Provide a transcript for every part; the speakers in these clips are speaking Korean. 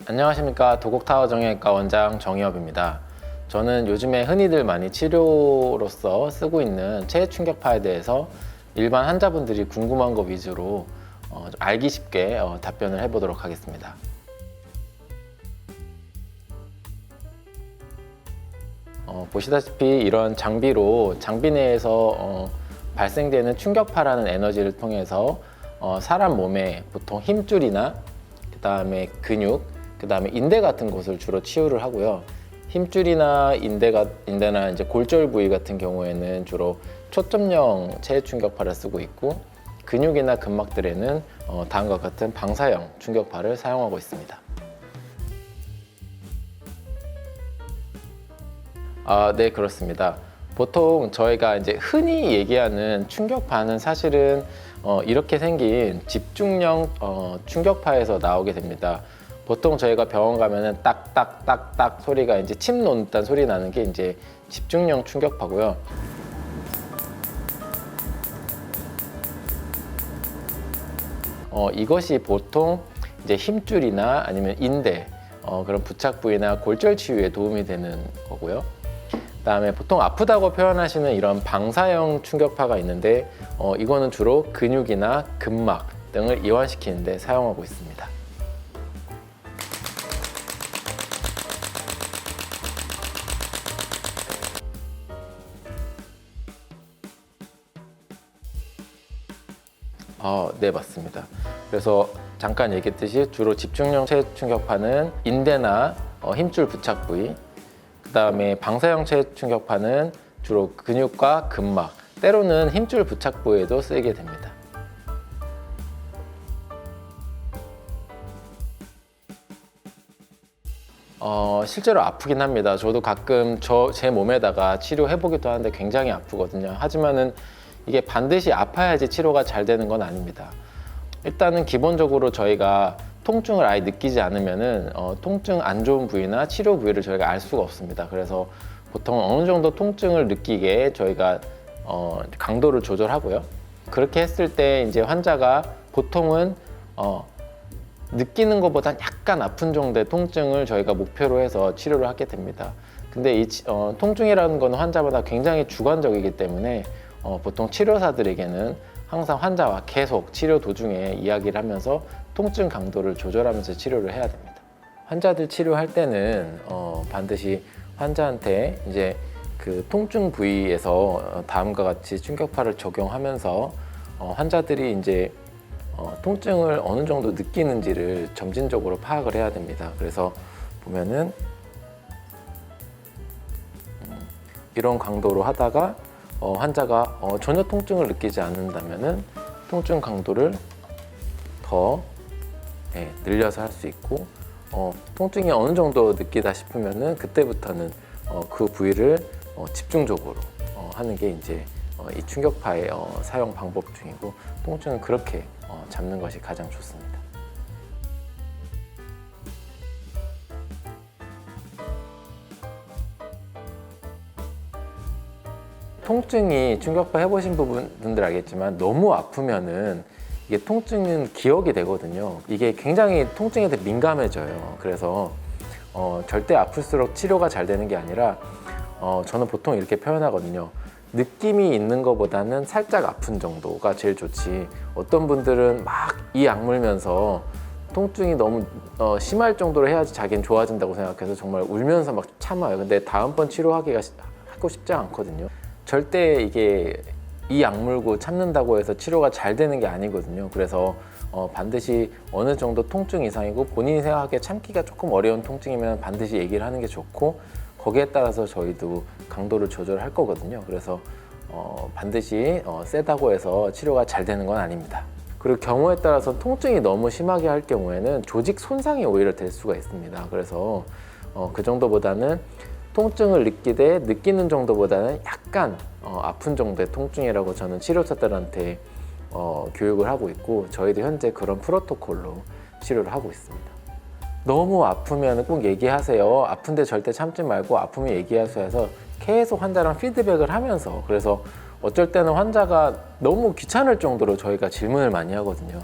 안녕하십니까. 도곡타워 정형외과 원장 정의업입니다. 저는 요즘에 흔히들 많이 치료로서 쓰고 있는 체해 충격파에 대해서 일반 환자분들이 궁금한 거 위주로 좀 알기 쉽게 답변을 해보도록 하겠습니다. 보시다시피 이런 장비로 장비 내에서 발생되는 충격파라는 에너지를 통해서 사람 몸에 보통 힘줄이나 그 다음에 근육, 그 다음에 인대 같은 곳을 주로 치유를 하고요. 힘줄이나 인대나 이제 골절 부위 같은 경우에는 주로 초점형 체해 충격파를 쓰고 있고, 근육이나 근막들에는 다음과 같은 방사형 충격파를 사용하고 있습니다. 네, 그렇습니다. 보통 저희가 이제 흔히 얘기하는 충격파는 사실은 이렇게 생긴 집중형 충격파에서 나오게 됩니다. 보통 저희가 병원 가면은 딱딱딱딱 소리가 이제 침 놓는다는 소리 나는 게 이제 집중형 충격파고요. 이것이 보통 이제 힘줄이나 아니면 인대 그런 부착 부위나 골절 치유에 도움이 되는 거고요. 그다음에 보통 아프다고 표현하시는 이런 방사형 충격파가 있는데 이거는 주로 근육이나 근막 등을 이완시키는 데 사용하고 있습니다. 네, 맞습니다. 그래서 잠깐 얘기했듯이 주로 집중형 체해 충격파는 인대나 힘줄 부착 부위, 그 다음에 방사형 체해 충격파는 주로 근육과 근막, 때로는 힘줄 부착 부위에도 쓰이게 됩니다. 실제로 아프긴 합니다. 저도 가끔 제 몸에다가 치료해보기도 하는데 굉장히 아프거든요. 하지만은 이게 반드시 아파야지 치료가 잘 되는 건 아닙니다. 일단은 기본적으로 저희가 통증을 아예 느끼지 않으면은 통증 안 좋은 부위나 치료 부위를 저희가 알 수가 없습니다. 그래서 보통 어느 정도 통증을 느끼게 저희가 강도를 조절하고요. 그렇게 했을 때 이제 환자가 보통은 느끼는 것보다 약간 아픈 정도의 통증을 저희가 목표로 해서 치료를 하게 됩니다. 근데 이 통증이라는 건 환자마다 굉장히 주관적이기 때문에 보통 치료사들에게는 항상 환자와 계속 치료 도중에 이야기를 하면서 통증 강도를 조절하면서 치료를 해야 됩니다. 환자들 치료할 때는 반드시 환자한테 이제 그 통증 부위에서 다음과 같이 충격파를 적용하면서 환자들이 이제 통증을 어느 정도 느끼는지를 점진적으로 파악을 해야 됩니다. 그래서 보면은 이런 강도로 하다가 환자가 전혀 통증을 느끼지 않는다면은 통증 강도를 더 늘려서 할 수 있고, 통증이 어느 정도 느끼다 싶으면은 그때부터는 그 부위를 집중적으로 하는 게 이제 이 충격파의 사용 방법 중이고, 통증은 그렇게 잡는 것이 가장 좋습니다. 통증이 충격파 해보신 분들 알겠지만 너무 아프면은 이게 통증은 기억이 되거든요. 이게 굉장히 통증에 대해 민감해져요. 그래서 절대 아플수록 치료가 잘 되는 게 아니라 저는 보통 이렇게 표현하거든요. 느낌이 있는 것보다는 살짝 아픈 정도가 제일 좋지, 어떤 분들은 막 이 악물면서 통증이 너무 심할 정도로 해야지 자기는 좋아진다고 생각해서 정말 울면서 막 참아요. 근데 다음번 치료하기가 하고 싶지 않거든요. 절대 이게 이 악물고 참는다고 해서 치료가 잘 되는 게 아니거든요. 그래서 반드시 어느 정도 통증 이상이고 본인이 생각하기에 참기가 조금 어려운 통증이면 반드시 얘기를 하는 게 좋고, 거기에 따라서 저희도 강도를 조절할 거거든요. 그래서 반드시 세다고 해서 치료가 잘 되는 건 아닙니다. 그리고 경우에 따라서 통증이 너무 심하게 할 경우에는 조직 손상이 오히려 될 수가 있습니다. 그래서 그 정도보다는 통증을 느끼되 느끼는 정도보다는 약간 아픈 정도의 통증이라고 저는 치료사들한테 교육을 하고 있고, 저희도 현재 그런 프로토콜로 치료를 하고 있습니다. 너무 아프면 꼭 얘기하세요. 아픈데 절대 참지 말고 아프면 얘기하세요 해서 계속 환자랑 피드백을 하면서, 그래서 어쩔 때는 환자가 너무 귀찮을 정도로 저희가 질문을 많이 하거든요.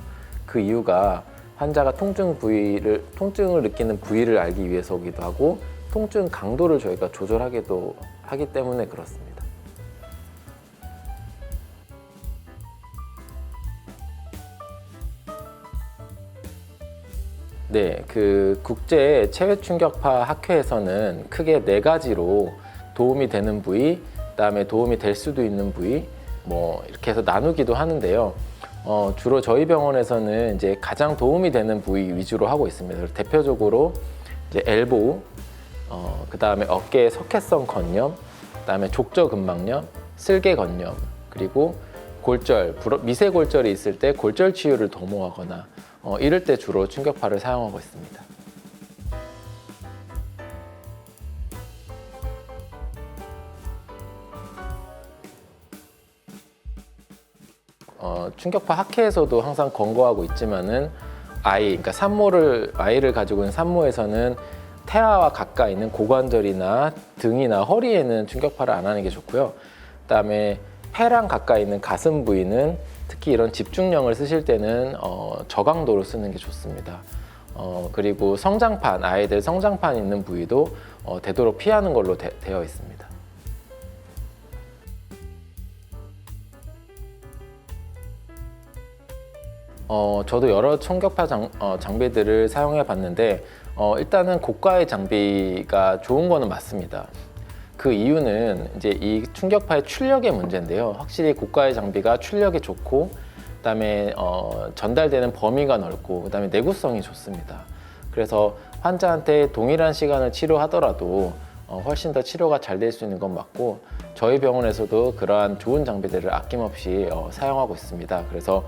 그 이유가 환자가 통증을 느끼는 부위를 알기 위해서기도 하고 통증 강도를 저희가 조절하기도 하기 때문에 그렇습니다. 네, 그 국제 체외 충격파 학회에서는 크게 4가지로 도움이 되는 부위, 그다음에 도움이 될 수도 있는 부위, 뭐 이렇게 해서 나누기도 하는데요. 주로 저희 병원에서는 이제 가장 도움이 되는 부위 위주로 하고 있습니다. 대표적으로 이제 엘보우, 그다음에 어깨 석회성 건염, 그다음에 족저근막염, 슬개건염, 그리고 골절, 미세골절이 있을 때 골절 치유를 도모하거나 이럴 때 주로 충격파를 사용하고 있습니다. 충격파 학회에서도 항상 권고하고 있지만은 그러니까 아이를 가지고 있는 산모에서는 태아와 가까이 있는 고관절이나 등이나 허리에는 충격파를 안 하는 게 좋고요. 그다음에 폐랑 가까이 있는 가슴 부위는 특히 이런 집중력을 쓰실 때는 저강도로 쓰는 게 좋습니다. 그리고 아이들 성장판 있는 부위도 되도록 피하는 걸로 되어 있습니다. 저도 여러 충격파 장비들을 사용해 봤는데 일단은 고가의 장비가 좋은 거는 맞습니다. 그 이유는 이제 이 충격파의 출력의 문제인데요. 확실히 고가의 장비가 출력이 좋고 그다음에 전달되는 범위가 넓고 그다음에 내구성이 좋습니다. 그래서 환자한테 동일한 시간을 치료하더라도 훨씬 더 치료가 잘 될 수 있는 건 맞고 저희 병원에서도 그러한 좋은 장비들을 아낌없이 사용하고 있습니다. 그래서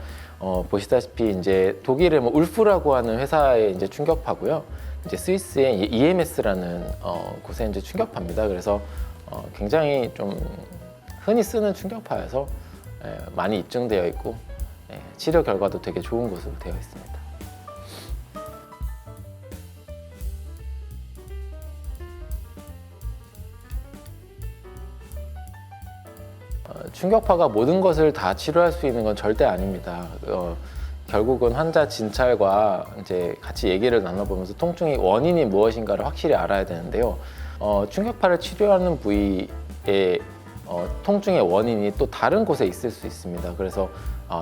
보시다시피 이제 독일의 울프라고 하는 회사의 이제 충격파고요. 이제 스위스의 EMS라는 곳의 이제 충격파입니다. 그래서 굉장히 좀 흔히 쓰는 충격파여서 많이 입증되어 있고 치료 결과도 되게 좋은 것으로 되어 있습니다. 충격파가 모든 것을 다 치료할 수 있는 건 절대 아닙니다. 결국은 환자 진찰과 이제 같이 얘기를 나눠보면서 통증의 원인이 무엇인가를 확실히 알아야 되는데요. 충격파를 치료하는 부위의 통증의 원인이 또 다른 곳에 있을 수 있습니다. 그래서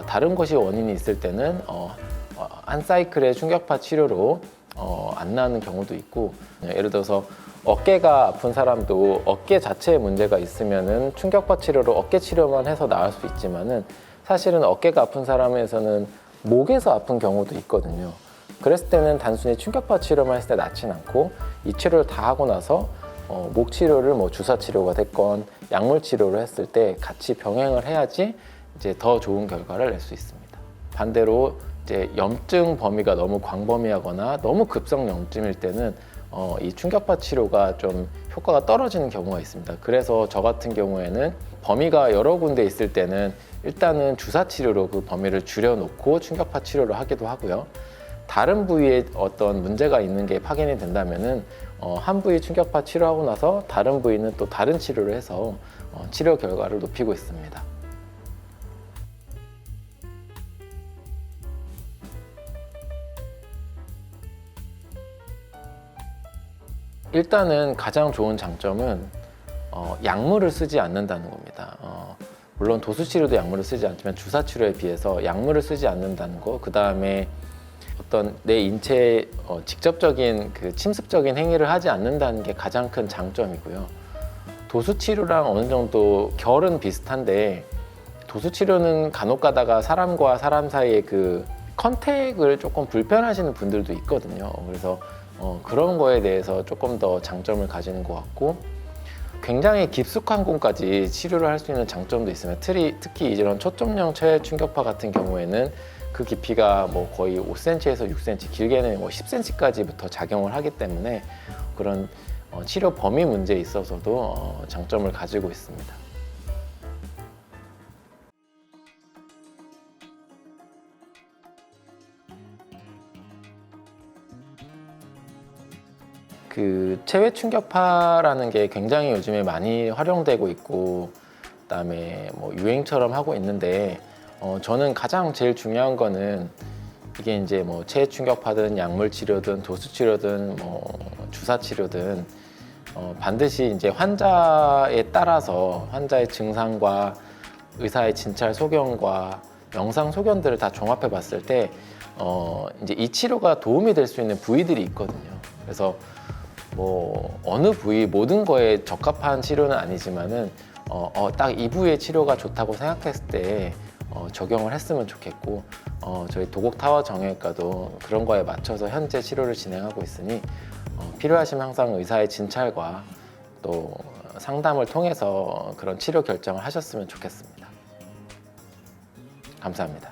다른 곳이 원인이 있을 때는 한 사이클의 충격파 치료로 안 나는 경우도 있고, 예를 들어서 어깨가 아픈 사람도 어깨 자체에 문제가 있으면은 충격파 치료로 어깨 치료만 해서 나을 수 있지만은 사실은 어깨가 아픈 사람에서는 목에서 아픈 경우도 있거든요. 그랬을 때는 단순히 충격파 치료만 했을 때 낫진 않고 이 치료를 다 하고 나서 목 치료를 주사 치료가 됐건 약물 치료를 했을 때 같이 병행을 해야지 이제 더 좋은 결과를 낼 수 있습니다. 반대로 이제 염증 범위가 너무 광범위하거나 너무 급성 염증일 때는 이 충격파 치료가 좀 효과가 떨어지는 경우가 있습니다. 그래서 저 같은 경우에는 범위가 여러 군데 있을 때는 일단은 주사 치료로 그 범위를 줄여놓고 충격파 치료를 하기도 하고요. 다른 부위에 어떤 문제가 있는 게 확인이 된다면은 한 부위 충격파 치료하고 나서 다른 부위는 또 다른 치료를 해서 치료 결과를 높이고 있습니다. 일단은 가장 좋은 장점은 약물을 쓰지 않는다는 겁니다. 물론 도수치료도 약물을 쓰지 않지만 주사치료에 비해서 약물을 쓰지 않는다는 거, 그 다음에 어떤 내 인체에 직접적인 그 침습적인 행위를 하지 않는다는 게 가장 큰 장점이고요. 도수치료랑 어느 정도 결은 비슷한데 도수치료는 간혹 가다가 사람과 사람 사이의 그 컨택을 조금 불편하시는 분들도 있거든요. 그래서 그런 거에 대해서 조금 더 장점을 가지는 것 같고, 굉장히 깊숙한 곳까지 치료를 할 수 있는 장점도 있으면 특히 이런 초점형 체외 충격파 같은 경우에는 그 깊이가 거의 5cm에서 6cm, 길게는 10cm까지부터 작용을 하기 때문에 그런 치료 범위 문제에 있어서도 장점을 가지고 있습니다. 그 체외 충격파라는 게 굉장히 요즘에 많이 활용되고 있고 그다음에 유행처럼 하고 있는데 저는 가장 제일 중요한 거는 이게 이제 뭐 체해 충격파든 약물 치료든 도수 치료든 뭐 주사 치료든 반드시 이제 환자에 따라서 환자의 증상과 의사의 진찰 소견과 영상 소견들을 다 종합해 봤을 때 이제 이 치료가 도움이 될 수 있는 부위들이 있거든요. 그래서 뭐 어느 부위 모든 거에 적합한 치료는 아니지만은 딱 이 부위의 치료가 좋다고 생각했을 때 적용을 했으면 좋겠고 저희 도곡타워 정형외과도 그런 거에 맞춰서 현재 치료를 진행하고 있으니 필요하시면 항상 의사의 진찰과 또 상담을 통해서 그런 치료 결정을 하셨으면 좋겠습니다. 감사합니다.